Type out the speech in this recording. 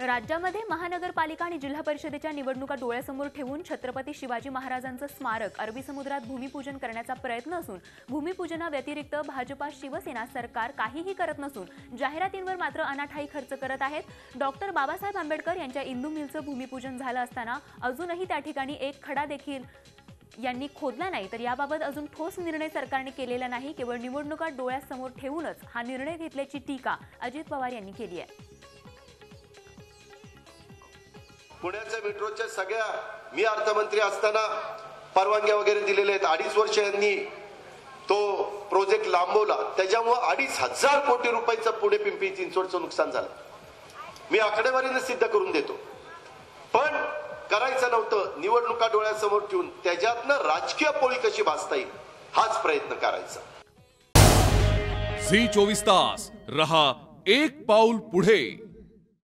राज्यामध्ये महानगरपालिका आणि जिल्हा परिषदेच्या निवडणुका डोळ्यासमोर ठेवून छत्रपती शिवाजी महाराजांचं स्मारक अरबी समुद्रात भूमिपूजन करण्याचा प्रयत्न असून भूमिपूजनाव्यतिरिक्त भाजपा शिवसेना सरकार काहीही करत नसून जाहिरातींवर मात्र अनाठायी खर्च करत आहेत। डॉक्टर बाबासाहेब आंबेडकर यांच्या इंदू मिलचं भूमिपूजन झालं असताना अजूनही त्या ठिकाणी एक खडा देखील यांनी खोदला नाही, तर याबाबत अजून ठोस निर्णय सरकारने केलेला नाही। केवळ निवडणुका डोळ्यासमोर ठेवूनच हा निर्णय घेतल्याची टीका अजित पवार यांनी केली आहे। पुण्याच्या मेट्रोच्या सगळ्या मी अर्थमंत्री असताना परवानग्या वगैरे दिलेल्या आहेत। 2.5 वर्ष यांनी तो प्रोजेक्ट लांबवला, त्याच्यामुळे 2,500 कोटी रुपयाचं पुणे पिंपरी चिंचवडचं नुकसान झालं। मी आकडेवारीने सिद्ध करून देतो, पण करायचं नव्हतं। निवडणुका डोळ्यासमोर ठेवून त्याच्यातनं राजकीय पोळी कशी भासता येईल हाच प्रयत्न करायचा। झी 24 तास रहा एक पाऊल पुढे।